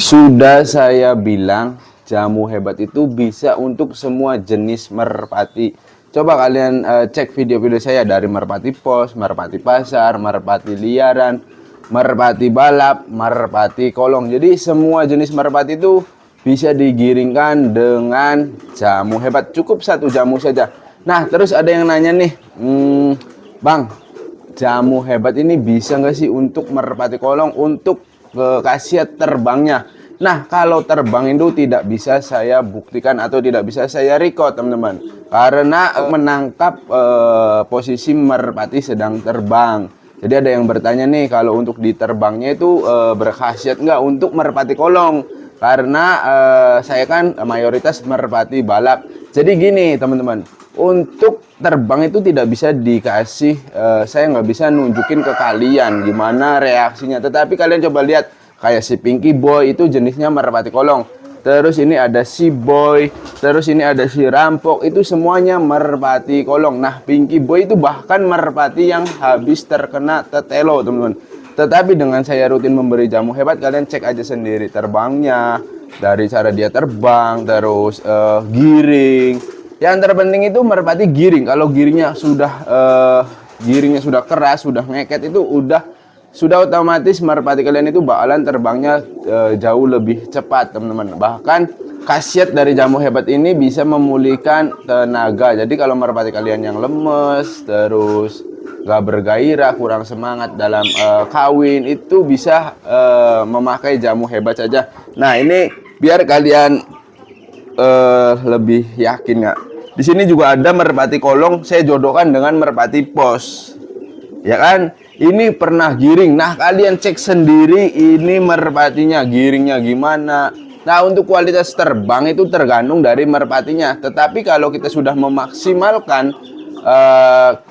Sudah saya bilang jamu hebat itu bisa untuk semua jenis merpati. Coba kalian cek video-video saya dari merpati pos, merpati pasar, merpati liaran, merpati balap, merpati kolong. Jadi semua jenis merpati itu bisa digiringkan dengan jamu hebat. Cukup satu jamu saja. Nah, terus ada yang nanya nih, Bang, jamu hebat ini bisa nggak sih untuk merpati kolong untuk khasiat terbangnya? Nah, kalau terbang itu tidak bisa saya buktikan atau tidak bisa saya record, teman-teman, karena menangkap posisi merpati sedang terbang. Jadi ada yang bertanya nih, kalau untuk diterbangnya itu berkhasiat nggak untuk merpati kolong? Karena saya kan mayoritas merpati balap. Jadi gini, teman-teman, untuk terbang itu tidak bisa dikasih, saya nggak bisa nunjukin ke kalian gimana reaksinya. Tetapi kalian coba lihat, kayak si Pinky Boy itu jenisnya merpati kolong. Terus ini ada si Boy, terus ini ada si Rampok, itu semuanya merpati kolong. Nah, Pinky Boy itu bahkan merpati yang habis terkena tetelo, teman-teman. Tetapi dengan saya rutin memberi jamu hebat, kalian cek aja sendiri terbangnya, dari cara dia terbang, terus giring. Yang terpenting itu merpati giring. Kalau giringnya sudah keras, sudah ngeket, itu sudah otomatis merpati kalian itu bakalan terbangnya jauh lebih cepat, teman-teman. Bahkan khasiat dari jamu hebat ini bisa memulihkan tenaga. Jadi kalau merpati kalian yang lemes, terus gak bergairah, kurang semangat dalam kawin, itu bisa memakai jamu hebat saja. Nah, ini biar kalian lebih yakin ya. Di sini juga ada merpati kolong, saya jodohkan dengan merpati pos. Ya kan? Ini pernah giring. Nah, kalian cek sendiri ini merpatinya giringnya gimana. Nah, untuk kualitas terbang itu tergantung dari merpatinya. Tetapi kalau kita sudah memaksimalkan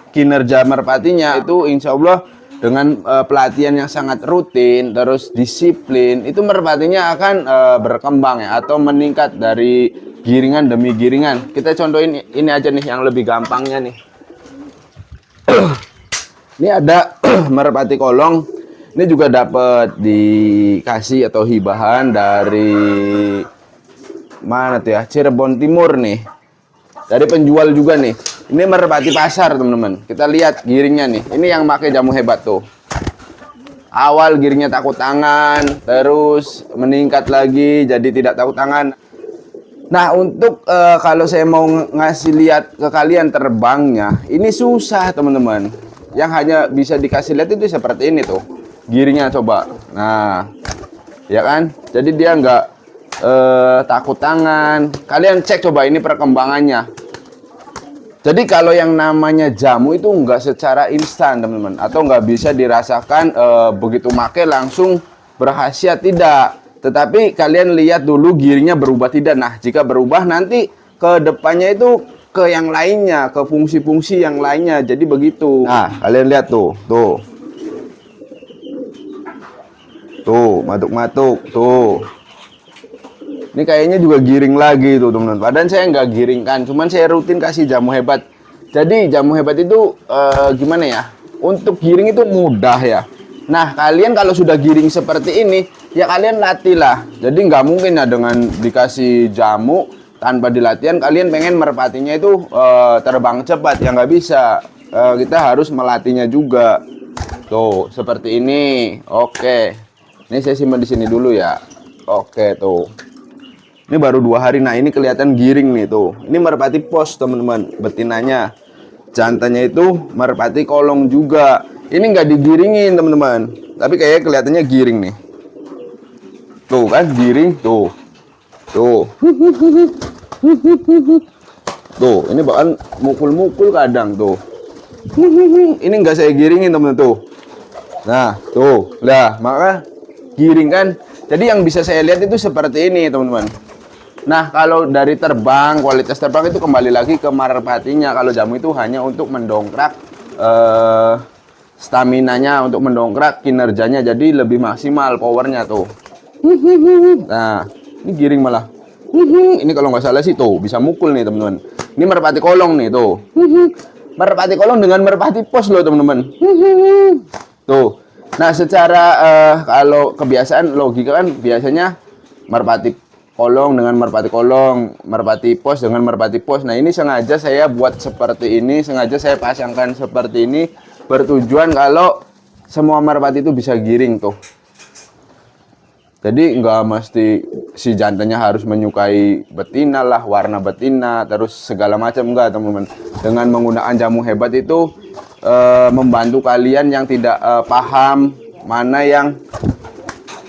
kinerja merpatinya, itu insya Allah dengan pelatihan yang sangat rutin, terus disiplin, itu merpatinya akan berkembang ya, atau meningkat dari giringan demi giringan. Kita contohin ini aja nih yang lebih gampangnya nih. Ini ada merpati kolong. Ini juga dapat dikasih atau hibahan dari mana tuh ya? Cirebon Timur nih. Dari penjual juga nih. Ini merpati pasar, teman-teman. Kita lihat giringnya nih. Ini yang pakai jamu hebat tuh. Awal giringnya takut tangan, terus meningkat lagi jadi tidak takut tangan. Nah, untuk kalau saya mau ngasih lihat ke kalian terbangnya, ini susah, teman-teman. Yang hanya bisa dikasih lihat itu seperti ini tuh, giringnya coba. Nah, ya kan? Jadi dia nggak takut tangan. Kalian cek coba ini perkembangannya. Jadi kalau yang namanya jamu itu nggak secara instan, teman-teman, atau nggak bisa dirasakan begitu make langsung berkhasiat, tidak. Tetapi kalian lihat dulu giringnya berubah tidak. Nah, jika berubah nanti ke depannya itu ke yang lainnya, ke fungsi-fungsi yang lainnya. Jadi begitu. Nah, kalian lihat tuh. Tuh, matuk-matuk. Tuh. Ini kayaknya juga giring lagi tuh, teman-teman. Padahal saya nggak giringkan, cuman saya rutin kasih jamu hebat. Jadi jamu hebat itu gimana ya? Untuk giring itu mudah ya. Nah, kalian kalau sudah giring seperti ini, ya kalian latihlah. Jadi nggak mungkin ya dengan dikasih jamu tanpa dilatihan kalian pengen merpatinya itu terbang cepat, ya nggak bisa. Kita harus melatihnya juga. Tuh, seperti ini. Oke. Ini saya simpan di sini dulu ya. Oke, tuh. Ini baru 2 hari. Nah, ini kelihatan giring nih tuh. Ini merpati pos, teman-teman. Betinanya. Jantannya itu merpati kolong juga. Ini nggak digiringin, teman-teman. Tapi kayaknya kelihatannya giring nih. Tuh kan, giring. Tuh. Tuh. Tuh, ini bahkan mukul-mukul kadang tuh. Ini nggak saya giringin, teman-teman, tuh. Nah, tuh. Lah, maka giring kan. Jadi yang bisa saya lihat itu seperti ini, teman-teman. Nah, kalau dari terbang, kualitas terbang itu kembali lagi ke merpatinya. Kalau jamu itu hanya untuk mendongkrak staminanya, untuk mendongkrak kinerjanya, jadi lebih maksimal powernya tuh. Nah, ini giring malah. Ini kalau nggak salah sih tuh bisa mukul nih, teman-teman. Ini merpati kolong nih tuh. Merpati kolong dengan merpati pos loh, teman-teman. Tuh. Nah, secara kalau kebiasaan logika kan biasanya merpati kolong dengan merpati kolong, merpati pos dengan merpati pos. Nah, ini sengaja saya buat seperti ini, sengaja saya pasangkan seperti ini, bertujuan kalau semua merpati itu bisa giring tuh. Jadi nggak mesti si jantannya harus menyukai betina lah, warna betina, terus segala macam, enggak teman-teman. Dengan menggunakan jamu hebat itu membantu kalian yang tidak paham mana yang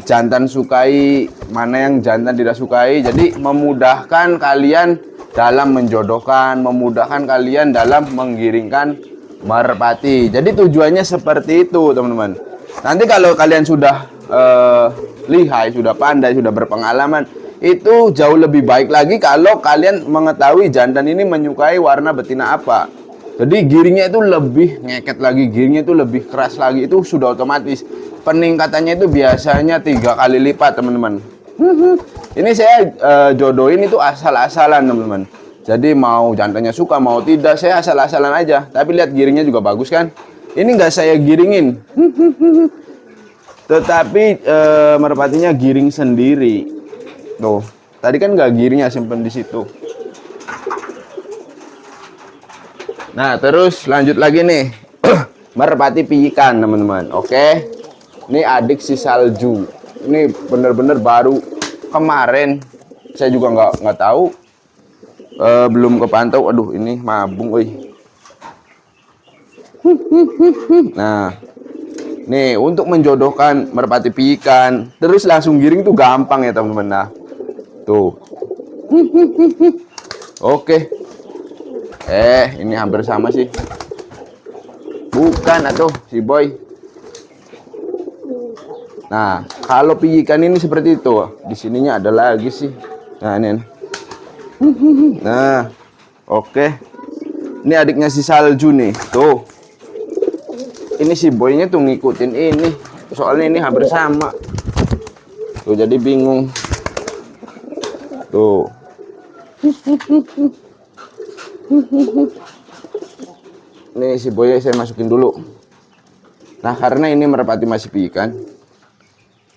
jantan sukai, mana yang jantan tidak sukai. Jadi memudahkan kalian dalam menjodohkan, memudahkan kalian dalam menggiringkan merpati. Jadi tujuannya seperti itu teman-teman. Nanti kalau kalian sudah lihai, sudah pandai, sudah berpengalaman, itu jauh lebih baik lagi kalau kalian mengetahui jantan ini menyukai warna betina apa. Jadi giringnya itu lebih ngeket lagi, giringnya itu lebih keras lagi, itu sudah otomatis. Peningkatannya itu biasanya 3 kali lipat teman-teman. Ini saya jodohin itu asal-asalan teman-teman. Jadi mau jantannya suka mau tidak, saya asal-asalan aja. Tapi lihat giringnya juga bagus kan. Ini nggak saya giringin. Tetapi merpatinya giring sendiri. Tuh, tadi kan nggak giringnya, simpen di situ. Nah, terus lanjut lagi nih. Merpati piyikan, teman-teman. Oke. Ini adik si salju. Ini bener-bener baru kemarin. Saya juga nggak tahu. Belum kepantau. Aduh, ini mabung, woi. Nah, nih, untuk menjodohkan merpati piyikan, terus langsung giring tuh gampang ya teman-teman. Nah, tuh. Oke. Ini hampir sama sih. Bukan atuh, si boy. Nah, kalau piyikan ini seperti itu. Di sininya ada lagi sih. Nah, ini. Nah, oke. Ini adiknya si salju nih. Tuh. Ini si boynya tuh ngikutin ini, soalnya ini hampir sama tuh, jadi bingung tuh. Ini si boynya saya masukin dulu. Nah, karena ini merpati masih piyikan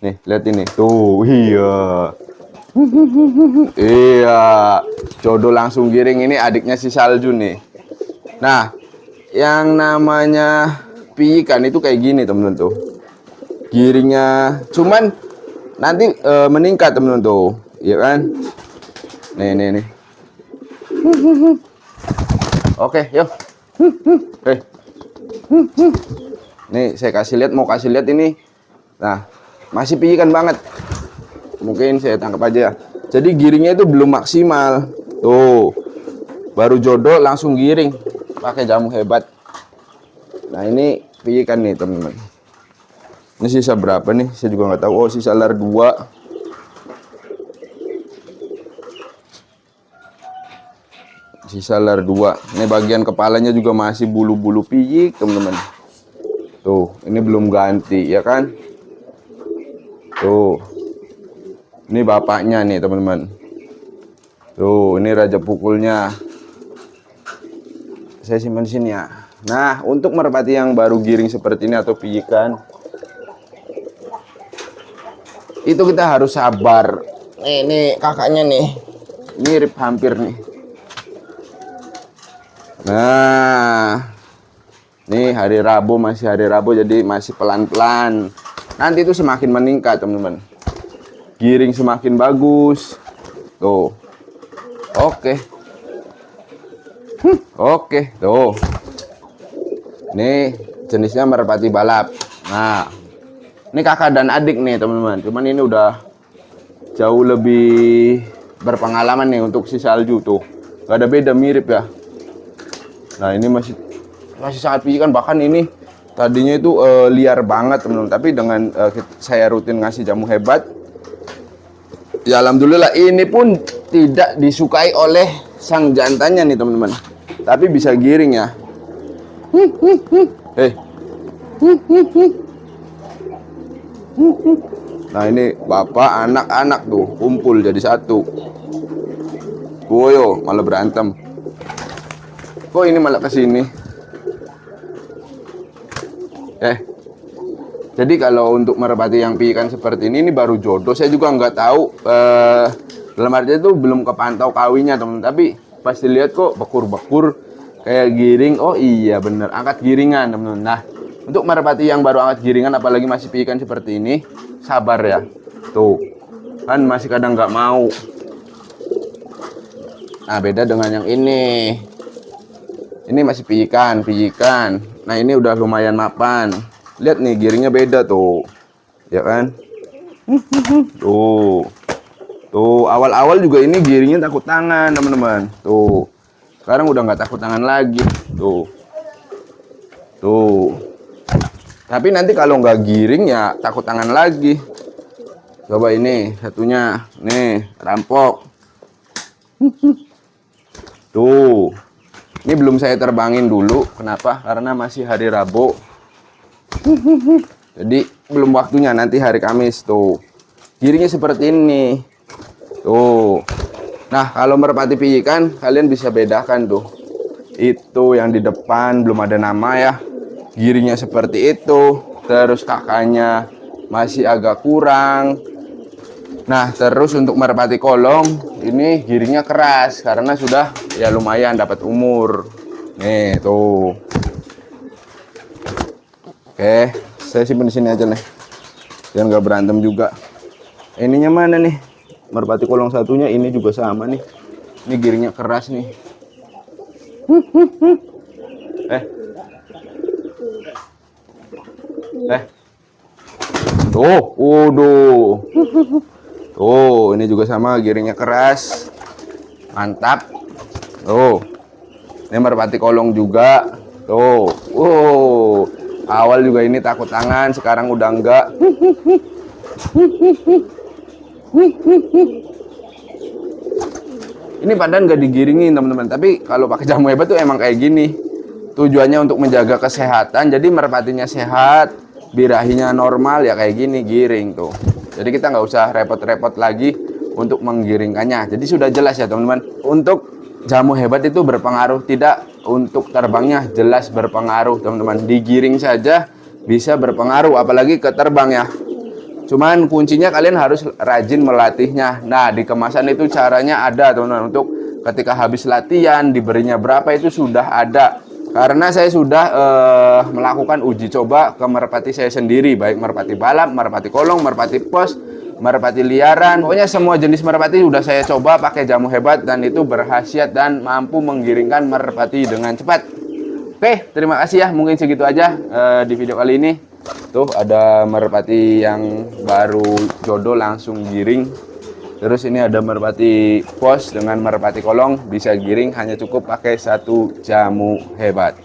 nih, lihat ini tuh. Iya. Iya, jodoh langsung giring. Ini adiknya si salju nih. Nah, yang namanya piyikan itu kayak gini temen-temen tuh, giringnya cuman nanti meningkat temen-temen tuh, ya kan. Nih. Oke, yuk. Nih saya kasih lihat, mau kasih lihat ini. Nah, masih piyikan banget, mungkin saya tangkap aja. Jadi giringnya itu belum maksimal tuh, baru jodoh langsung giring pakai jamu hebat. Nah, ini piyikan nih teman-teman. Ini sisa berapa nih? Saya juga nggak tahu. Oh, sisa lar 2. Sisa lar 2. Ini bagian kepalanya juga masih bulu-bulu piyik teman-teman. Tuh, ini belum ganti ya kan? Tuh. Ini bapaknya nih teman-teman. Tuh, ini raja pukulnya. Saya simpan di sini ya. Nah, untuk merpati yang baru giring seperti ini atau piyikan, itu kita harus sabar. Nih kakaknya nih, mirip hampir nih. Nah, nih hari Rabu, masih hari Rabu, jadi masih pelan-pelan. Nanti itu semakin meningkat teman-teman. Giring semakin bagus. Tuh. Oke. Oke, tuh. Ini jenisnya merpati balap. Nah, ini kakak dan adik nih teman-teman. Cuman ini udah jauh lebih berpengalaman nih untuk si salju tuh. Gak ada beda, mirip ya. Nah, ini masih sangat piyikan. Bahkan ini tadinya itu liar banget teman-teman. Tapi dengan saya rutin ngasih jamu hebat, ya alhamdulillah ini pun tidak disukai oleh sang jantannya nih teman-teman. Tapi bisa giring ya. Nah, ini bapak anak-anak tuh kumpul jadi satu. Woyo, malah berantem. Kok ini malah ke sini? Jadi kalau untuk merpati yang piikan seperti ini baru jodoh. Saya juga nggak tahu, dalam artinya itu belum kepantau kawinnya teman-teman. Tapi pasti lihat kok bekur-bekur kayak giring. Oh iya bener, angkat giringan teman-teman. Nah, untuk merpati yang baru angkat giringan apalagi masih piikan seperti ini, sabar ya. Tuh, kan masih kadang nggak mau. Nah, beda dengan yang ini. Ini masih piikan. Nah, ini udah lumayan mapan. Lihat nih, giringnya beda tuh. Ya kan? Tuh. Tuh, awal-awal juga ini giringnya takut tangan, teman-teman. Tuh. Sekarang udah nggak takut tangan lagi. Tuh. Tuh. Tapi nanti kalau nggak giring ya takut tangan lagi. Coba ini satunya. Nih, rampok. Tuh. Ini belum saya terbangin dulu. Kenapa? Karena masih hari Rabu. Jadi belum waktunya, nanti hari Kamis. Tuh, giringnya seperti ini tuh. Nah, kalau merpati piikan kalian bisa bedakan tuh, itu yang di depan belum ada nama ya, giringnya seperti itu. Terus kakaknya masih agak kurang. Nah, terus untuk merpati kolong ini giringnya keras karena sudah ya lumayan dapat umur. Nih tuh. Oke, saya simpen di sini aja nih, biar nggak berantem juga. Ininya mana nih? Merpati kolong satunya ini juga sama nih. Ini giringnya keras nih. Tuh, waduh. Tuh, ini juga sama, giringnya keras, mantap. Tuh, ini merpati kolong juga. Tuh, awal juga ini takut tangan, sekarang udah enggak. Ini padahal nggak digiringin teman-teman, tapi kalau pakai jamu hebat tuh emang kayak gini. Tujuannya untuk menjaga kesehatan, jadi merpatinya sehat, birahinya normal ya kayak gini giring tuh. Jadi kita nggak usah repot-repot lagi untuk menggiringkannya. Jadi sudah jelas ya teman-teman. Untuk jamu hebat itu berpengaruh tidak, untuk terbangnya jelas berpengaruh teman-teman. Digiring saja bisa berpengaruh, apalagi ke terbang ya. Cuman kuncinya kalian harus rajin melatihnya. Nah, di kemasan itu caranya ada teman-teman. Untuk ketika habis latihan diberinya berapa itu sudah ada. Karena saya sudah melakukan uji coba ke merpati saya sendiri, baik merpati balap, merpati kolong, merpati pos, merpati liaran. Pokoknya semua jenis merpati sudah saya coba pakai jamu hebat dan itu berkhasiat dan mampu menggiringkan merpati dengan cepat. Oke, terima kasih ya. Mungkin segitu aja di video kali ini. Tuh ada merpati yang baru jodoh langsung giring. Terus ini ada merpati pos dengan merpati kolong bisa giring, hanya cukup pakai satu jamu hebat.